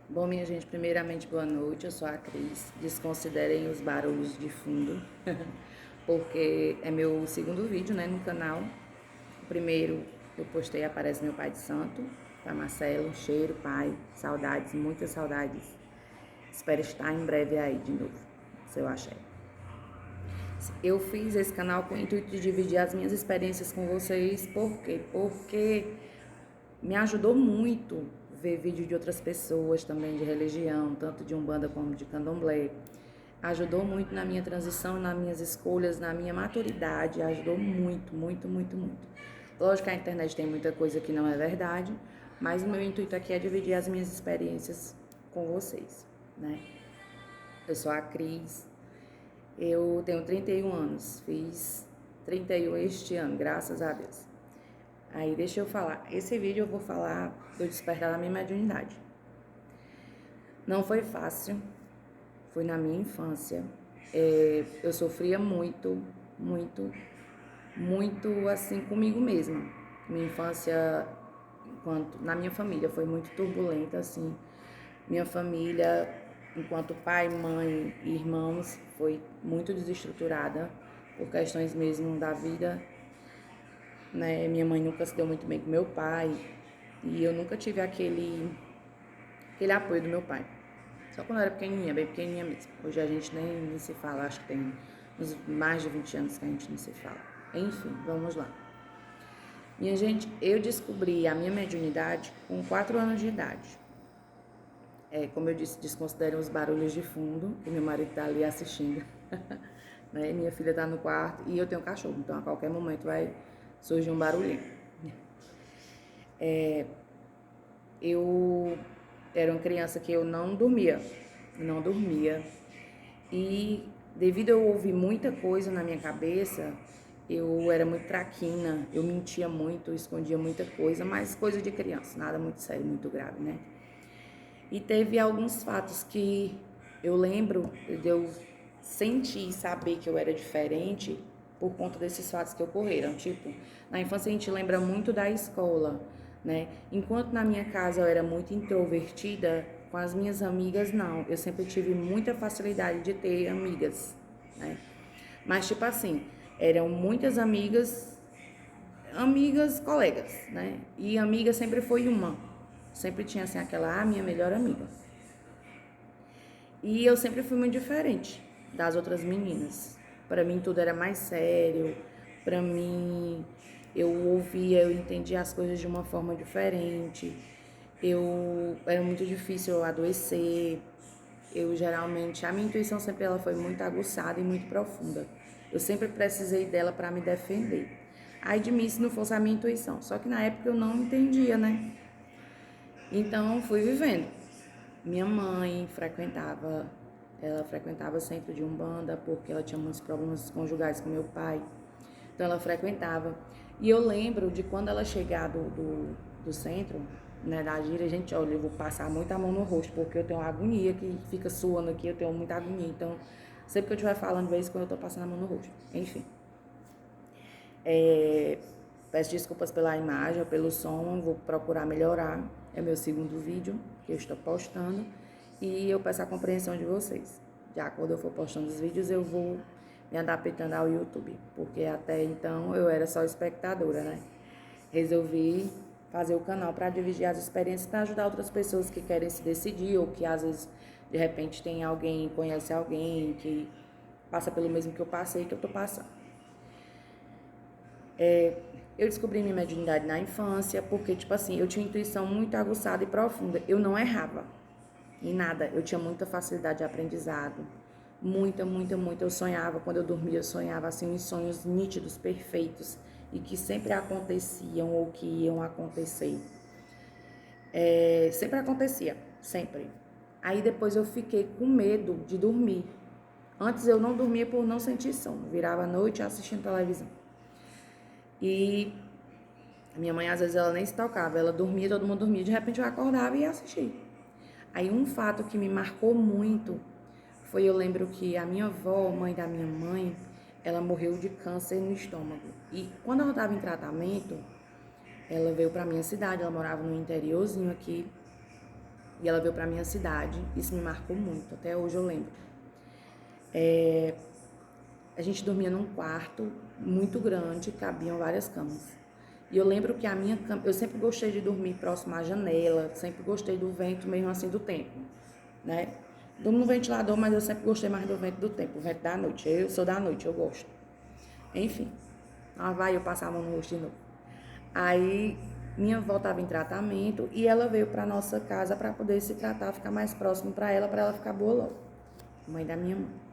Bom, minha gente, primeiramente, boa noite. Eu sou a Cris. Desconsiderem os barulhos de fundo, porque é meu segundo vídeo, né, no canal. O primeiro eu postei, aparece meu pai de santo, tá, Marcelo? Um cheiro, pai, saudades, muitas saudades. Espero estar em breve aí de novo, se eu achar. Eu fiz esse canal com o intuito de dividir as minhas experiências com vocês. Por quê? Porque me ajudou muito ver vídeo de outras pessoas também de religião, tanto de Umbanda como de Candomblé. Ajudou muito na minha transição, nas minhas escolhas, na minha maturidade. Ajudou muito, muito, muito, muito. Lógico que a internet tem muita coisa que não é verdade, mas o meu intuito aqui é dividir as minhas experiências com vocês, né? Eu sou a Cris, eu tenho 31 anos, fiz 31 este ano, graças a Deus. Aí deixa eu falar, esse vídeo eu vou falar do despertar da minha mediunidade. Não foi fácil, foi na minha infância. Eu sofria muito, muito, muito assim comigo mesma. Minha infância, enquanto na minha família, foi muito turbulenta, assim. Minha família, enquanto pai, mãe e irmãos, foi muito desestruturada por questões mesmo da vida, né? Minha mãe nunca se deu muito bem com meu pai e eu nunca tive aquele apoio do meu pai. Só quando eu era pequenininha, bem pequenininha mesmo. Hoje a gente nem se fala, acho que tem uns mais de 20 anos que a gente não se fala. Enfim, vamos lá. Minha gente, eu descobri a minha mediunidade com 4 anos de idade. Como eu disse, desconsiderem os barulhos de fundo, que meu marido tá ali assistindo. Né? Minha filha tá no quarto e eu tenho um cachorro, então a qualquer momento vai surgir um barulhinho. Eu era uma criança que eu não dormia. E devido a eu ouvir muita coisa na minha cabeça, eu era muito traquina, eu mentia muito, eu escondia muita coisa, mas coisa de criança, nada muito sério, muito grave, né? E teve alguns fatos que eu lembro de eu sentir e saber que eu era diferente por conta desses fatos que ocorreram. Tipo, na infância a gente lembra muito da escola, né? Enquanto na minha casa eu era muito introvertida, com as minhas amigas não. Eu sempre tive muita facilidade de ter amigas, né? Mas tipo assim, eram muitas amigas colegas, né? E amiga sempre foi uma. Sempre tinha assim aquela, minha melhor amiga. E eu sempre fui muito diferente das outras meninas. Para mim tudo era mais sério. Para mim eu ouvia, eu entendia as coisas de uma forma diferente. Eu era muito difícil eu adoecer. Eu geralmente, a minha intuição sempre ela foi muito aguçada e muito profunda. Eu sempre precisei dela para me defender. Ai de mim se não fosse a minha intuição. Só que na época eu não entendia, né? Então fui vivendo. Minha mãe ela frequentava centro de Umbanda porque ela tinha muitos problemas conjugais com meu pai. Então ela frequentava. E eu lembro de quando ela chegar do centro, né, da gira, gente, olha, eu vou passar muita mão no rosto, porque eu tenho uma agonia que fica suando aqui, eu tenho muita agonia. Então, sempre que eu estiver falando, vez quando eu tô passando a mão no rosto. Enfim. Peço desculpas pela imagem, pelo som, vou procurar melhorar. É meu segundo vídeo que eu estou postando e eu peço a compreensão de vocês. Já quando eu for postando os vídeos, eu vou me adaptando ao YouTube, porque até então eu era só espectadora, né? Resolvi fazer o canal para dividir as experiências, para ajudar outras pessoas que querem se decidir ou que às vezes de repente tem alguém, conhece alguém que passa pelo mesmo que eu passei, que eu tô passando. Eu descobri minha mediunidade na infância, porque, tipo assim, eu tinha uma intuição muito aguçada e profunda. Eu não errava em nada. Eu tinha muita facilidade de aprendizado. Muita, muita, muita. Eu sonhava, quando eu dormia, eu sonhava, assim, uns sonhos nítidos, perfeitos. E que sempre aconteciam ou que iam acontecer. Sempre acontecia, sempre. Aí depois eu fiquei com medo de dormir. Antes eu não dormia por não sentir sono. Virava a noite assistindo televisão. E minha mãe, às vezes, ela nem se tocava. Ela dormia, todo mundo dormia. De repente, eu acordava e ia assistir. Aí, um fato que me marcou muito foi, eu lembro que a minha avó, mãe da minha mãe, ela morreu de câncer no estômago. E quando ela estava em tratamento, ela veio para minha cidade. Ela morava no interiorzinho aqui. E ela veio pra minha cidade, isso me marcou muito, até hoje eu lembro. A gente dormia num quarto muito grande, cabiam várias camas. E eu lembro que a minha cama, eu sempre gostei de dormir próximo à janela, sempre gostei do vento, mesmo assim, do tempo, né? Durmo no ventilador, mas eu sempre gostei mais do vento do tempo, o vento da noite. Eu sou da noite, eu gosto. Enfim, lá vai eu passar a mão no rosto de novo. Aí minha avó estava em tratamento e ela veio para nossa casa para poder se tratar, ficar mais próximo para ela ficar boa logo. Mãe da minha mãe.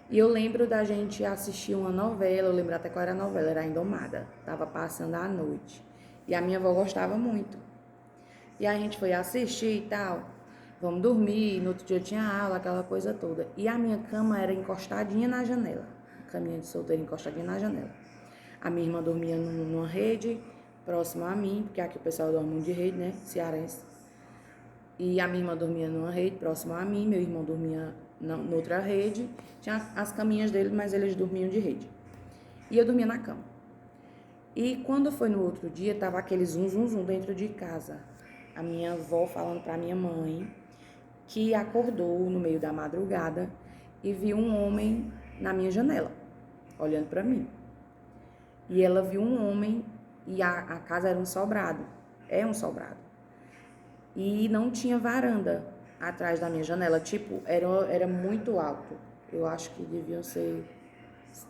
E eu lembro da gente assistir uma novela, eu lembro até qual era a novela, era a Indomada. Tava passando à noite. E a minha avó gostava muito. E a gente foi assistir e tal. Vamos dormir, no outro dia tinha aula, aquela coisa toda. E a minha cama era encostadinha na janela. Caminha de solteira encostadinha na janela. A minha irmã dormia numa rede próxima a mim, porque aqui o pessoal dorme muito de rede, né? Cearense. E a minha irmã dormia numa rede próxima a mim, meu irmão dormia noutra rede. Tinha as caminhas dele, mas eles dormiam de rede. E eu dormia na cama. E quando foi no outro dia, tava aquele zum, zum, zum dentro de casa. A minha avó falando pra minha mãe que acordou no meio da madrugada e viu um homem na minha janela, olhando pra mim. E ela viu um homem e a casa era um sobrado, é um sobrado. E não tinha varanda atrás da minha janela, tipo, era muito alto. Eu acho que deviam ser,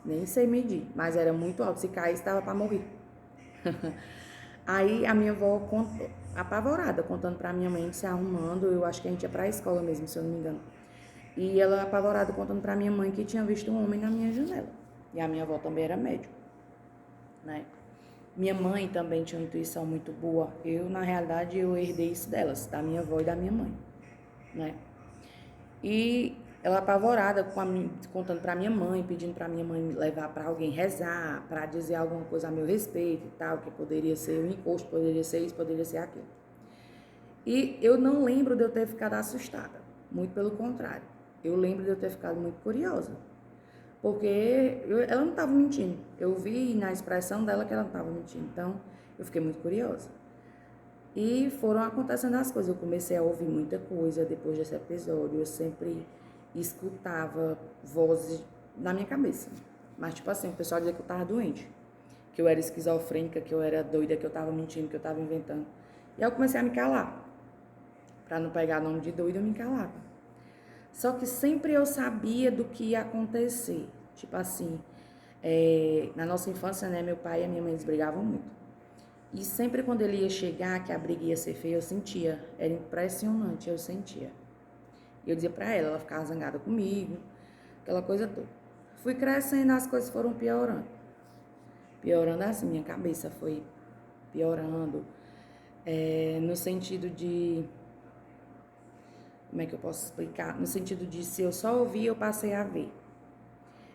nem sei medir, mas era muito alto. Se caísse, estava para morrer. Aí a minha avó, apavorada, contando pra minha mãe, se arrumando, eu acho que a gente ia pra escola mesmo, se eu não me engano. E ela apavorada, contando pra minha mãe que tinha visto um homem na minha janela. E a minha avó também era médico, né? Minha mãe também tinha uma intuição muito boa. Eu, na realidade, eu herdei isso delas, da minha avó e da minha mãe, né? E ela apavorada, contando pra minha mãe, pedindo pra minha mãe me levar pra alguém rezar, pra dizer alguma coisa a meu respeito e tal, que poderia ser um encosto, poderia ser isso, poderia ser aquilo. E eu não lembro de eu ter ficado assustada, muito pelo contrário. Eu lembro de eu ter ficado muito curiosa, porque ela não estava mentindo. Eu vi na expressão dela que ela não estava mentindo, então eu fiquei muito curiosa. E foram acontecendo as coisas. Eu comecei a ouvir muita coisa depois desse episódio. Eu sempre escutava vozes na minha cabeça. Mas, tipo assim, o pessoal dizia que eu tava doente, que eu era esquizofrênica, que eu era doida, que eu tava mentindo, que eu tava inventando. E aí eu comecei a me calar. Pra não pegar nome de doida, eu me calava. Só que sempre eu sabia do que ia acontecer. Tipo assim, na nossa infância, né, meu pai e a minha mãe eles brigavam muito. E sempre quando ele ia chegar, que a briga ia ser feia, eu sentia. Era impressionante, eu sentia. E eu dizia pra ela, ela ficava zangada comigo, aquela coisa toda. Fui crescendo, as coisas foram piorando. Piorando assim, minha cabeça foi piorando. No sentido de... Como é que eu posso explicar? No sentido de se eu só ouvia, eu passei a ver.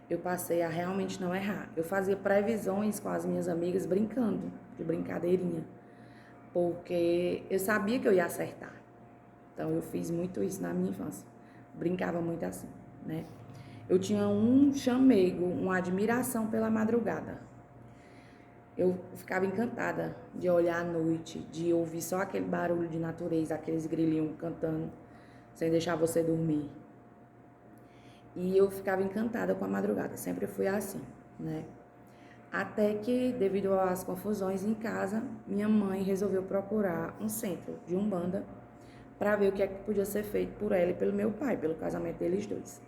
Eu passei a realmente não errar. Eu fazia previsões com as minhas amigas brincando, de brincadeirinha. Porque eu sabia que eu ia acertar. Então eu fiz muito isso na minha infância. Brincava muito assim, né? Eu tinha um chamego, uma admiração pela madrugada. Eu ficava encantada de olhar à noite, de ouvir só aquele barulho de natureza, aqueles grilinhos cantando, sem deixar você dormir. E eu ficava encantada com a madrugada, sempre fui assim, né? Até que, devido às confusões em casa, minha mãe resolveu procurar um centro de umbanda para ver o que é que podia ser feito por ela e pelo meu pai, pelo casamento deles dois.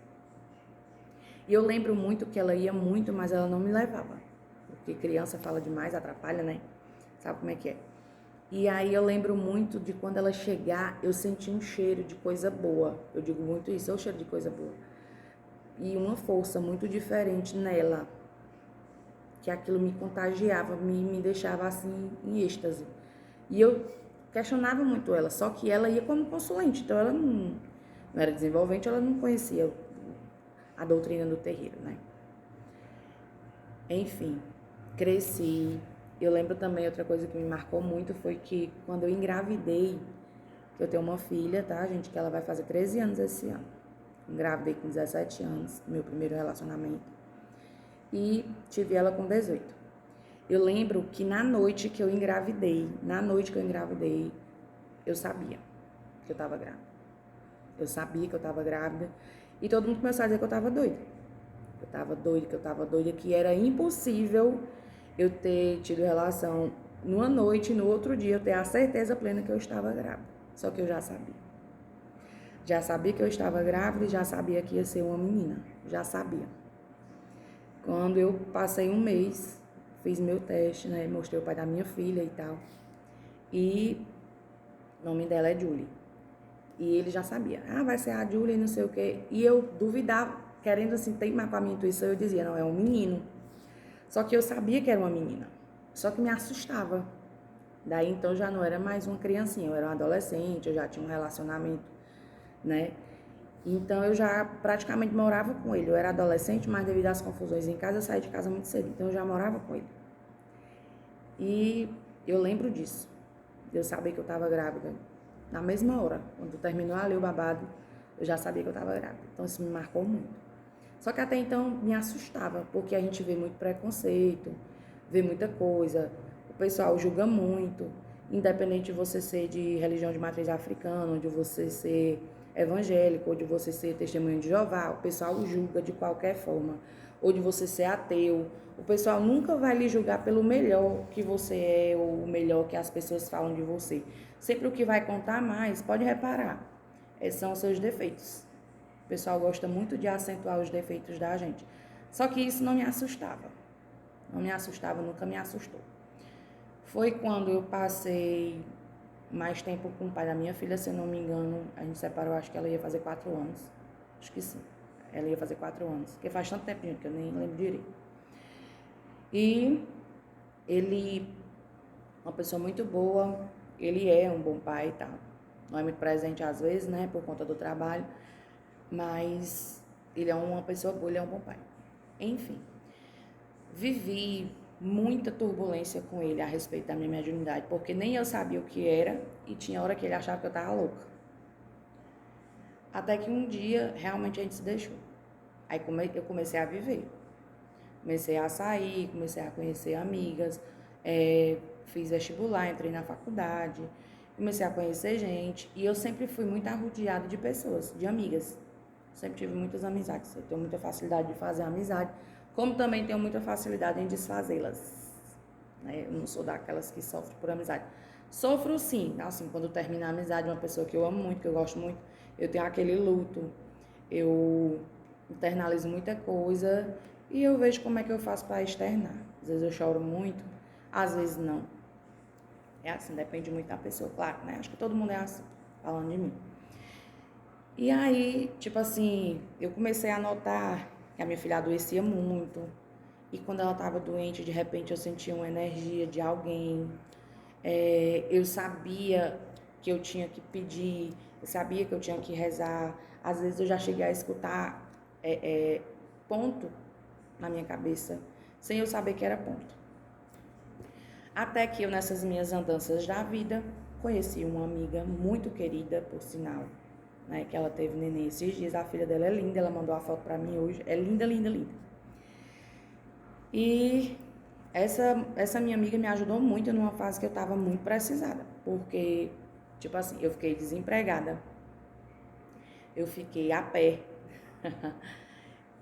E eu lembro muito que ela ia muito, mas ela não me levava, porque criança fala demais, atrapalha, né? Sabe como é que é? E aí eu lembro muito de quando ela chegar, eu senti um cheiro de coisa boa. Eu digo muito isso, é o cheiro de coisa boa. E uma força muito diferente nela, que aquilo me contagiava, me deixava assim em êxtase. E eu questionava muito ela, só que ela ia como consulente, então ela não era desenvolvente, ela não conhecia a doutrina do terreiro, né? Enfim, cresci. Eu lembro também, outra coisa que me marcou muito foi que quando eu engravidei, eu tenho uma filha, tá, gente, que ela vai fazer 13 anos esse ano. Engravidei com 17 anos, meu primeiro relacionamento, e tive ela com 18. Eu lembro que na noite que eu engravidei, eu sabia. que eu estava grávida. Eu sabia que eu estava grávida e todo mundo começou a dizer que eu estava doida. Que eu estava doida, que era impossível eu ter tido relação numa noite e no outro dia eu ter a certeza plena que eu estava grávida. Só que eu já sabia. Já sabia que eu estava grávida e já sabia que ia ser uma menina. Já sabia. Quando eu passei um mês, fiz meu teste, né? Mostrei o pai da minha filha e tal. E o nome dela é Julie. E ele já sabia. Ah, vai ser a Julie, não sei o quê. E eu duvidava, querendo assim, teimar com a minha intuição, eu dizia, não, é um menino. Só que eu sabia que era uma menina. Só que me assustava. Daí, então, já não era mais uma criancinha. Eu era uma adolescente, eu já tinha um relacionamento, né? Então, eu já praticamente morava com ele. Eu era adolescente, mas devido às confusões em casa, eu saí de casa muito cedo. Então, eu já morava com ele. E eu lembro disso. Eu sabia que eu estava grávida. Na mesma hora, quando terminou ali o babado, eu já sabia que eu estava grávida. Então, isso me marcou muito. Só que até então me assustava, porque a gente vê muito preconceito, vê muita coisa, o pessoal julga muito, independente de você ser de religião de matriz africana, de você ser evangélico, ou de você ser testemunho de Jeová, o pessoal julga de qualquer forma, ou de você ser ateu. O pessoal nunca vai lhe julgar pelo melhor que você é, ou o melhor que as pessoas falam de você. Sempre o que vai contar mais, pode reparar, são os seus defeitos. O pessoal gosta muito de acentuar os defeitos da gente. Só que isso não me assustava. Não me assustava, nunca me assustou. Foi quando eu passei mais tempo com o pai da minha filha, se eu não me engano, a gente separou, acho que ela ia fazer 4 anos. Acho que sim. Ela ia fazer 4 anos. Porque faz tanto tempo, gente, que eu nem lembro direito. E ele, uma pessoa muito boa, ele é um bom pai e tal. Não é muito presente às vezes, né, por conta do trabalho, mas ele é uma pessoa boa, ele é um bom pai. Enfim, vivi muita turbulência com ele a respeito da minha mediunidade, porque nem eu sabia o que era e tinha hora que ele achava que eu estava louca. Até que um dia, realmente, a gente se deixou. Aí eu comecei a viver. Comecei a sair, comecei a conhecer amigas, fiz vestibular, entrei na faculdade, comecei a conhecer gente e eu sempre fui muito arrodeada de pessoas, de amigas. Sempre tive muitas amizades. Eu tenho muita facilidade de fazer amizade, como também tenho muita facilidade em desfazê-las. Né? Eu não sou daquelas que sofrem por amizade. Sofro sim, assim, quando termina a amizade de uma pessoa que eu amo muito, que eu gosto muito, eu tenho aquele luto, eu internalizo muita coisa e eu vejo como é que eu faço para externar. Às vezes eu choro muito, às vezes não. É assim, depende muito da pessoa, claro, né? Acho que todo mundo é assim, falando de mim. E aí, tipo assim, eu comecei a notar que a minha filha adoecia muito. E quando ela estava doente, de repente eu sentia uma energia de alguém. Eu sabia que eu tinha que pedir, eu sabia que eu tinha que rezar. Às vezes eu já cheguei a escutar ponto na minha cabeça, sem eu saber que era ponto. Até que eu, nessas minhas andanças da vida, conheci uma amiga muito querida, por sinal, né, que ela teve neném esses dias. A filha dela é linda, ela mandou a foto pra mim hoje. É linda, linda, linda. E essa minha amiga me ajudou muito numa fase que eu tava muito precisada. Porque, tipo assim, eu fiquei desempregada. Eu fiquei a pé.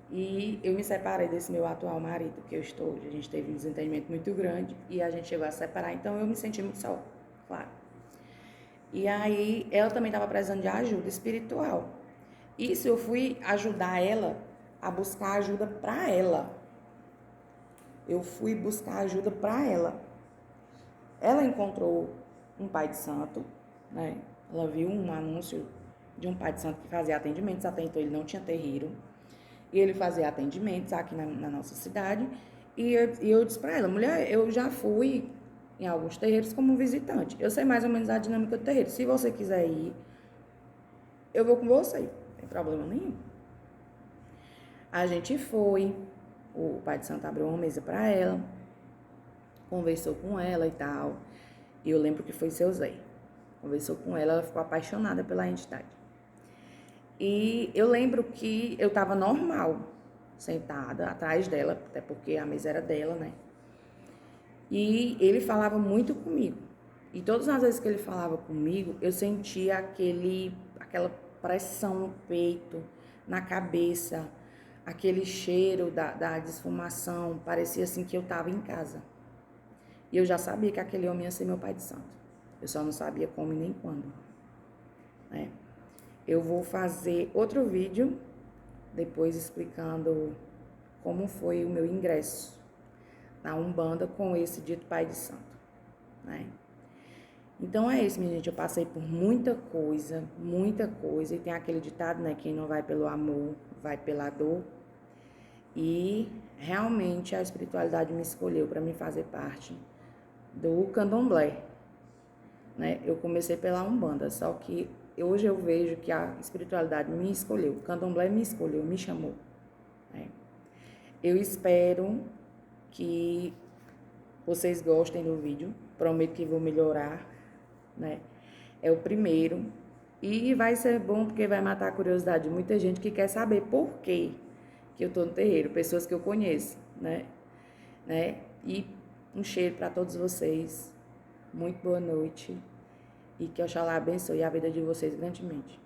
E eu me separei desse meu atual marido, que eu estou hoje. A gente teve um desentendimento muito grande e a gente chegou a separar, então eu me senti muito só, claro. E aí ela também estava precisando de ajuda espiritual. Isso eu fui ajudar ela a buscar ajuda para ela. Eu fui buscar ajuda para ela. Ela encontrou um pai de santo, né? Ela viu um anúncio de um pai de santo que fazia atendimentos, até então ele não tinha terreiro. E ele fazia atendimentos aqui na nossa cidade. E eu disse para ela, mulher, eu já fui em alguns terreiros como visitante. Eu sei mais ou menos a dinâmica do terreiro. Se você quiser ir, eu vou com você. Não tem problema nenhum. A gente foi. O pai de santo abriu uma mesa para ela. Conversou com ela e tal. E eu lembro que foi seu Zé. Conversou com ela, ela ficou apaixonada pela entidade. E eu lembro que eu estava normal, sentada atrás dela, até porque a mesa era dela, né? E ele falava muito comigo. E todas as vezes que ele falava comigo, eu sentia aquela pressão no peito, na cabeça, aquele cheiro da desfumação, parecia assim que eu estava em casa. E eu já sabia que aquele homem ia ser meu pai de santo. Eu só não sabia como e nem quando, né? Eu vou fazer outro vídeo depois explicando como foi o meu ingresso na Umbanda com esse dito pai de santo, né? Então é isso, minha gente, eu passei por muita coisa, e tem aquele ditado, né, quem não vai pelo amor, vai pela dor. E realmente a espiritualidade me escolheu para me fazer parte do Candomblé, né? Eu comecei pela Umbanda, só que hoje eu vejo que a espiritualidade me escolheu, o Candomblé me escolheu, me chamou, né? Eu espero que vocês gostem do vídeo, prometo que vou melhorar, né? É o primeiro e vai ser bom porque vai matar a curiosidade de muita gente que quer saber por quê que eu tô no terreiro, pessoas que eu conheço, né? E um cheiro para todos vocês, muito boa noite e que Oxalá abençoe a vida de vocês grandemente.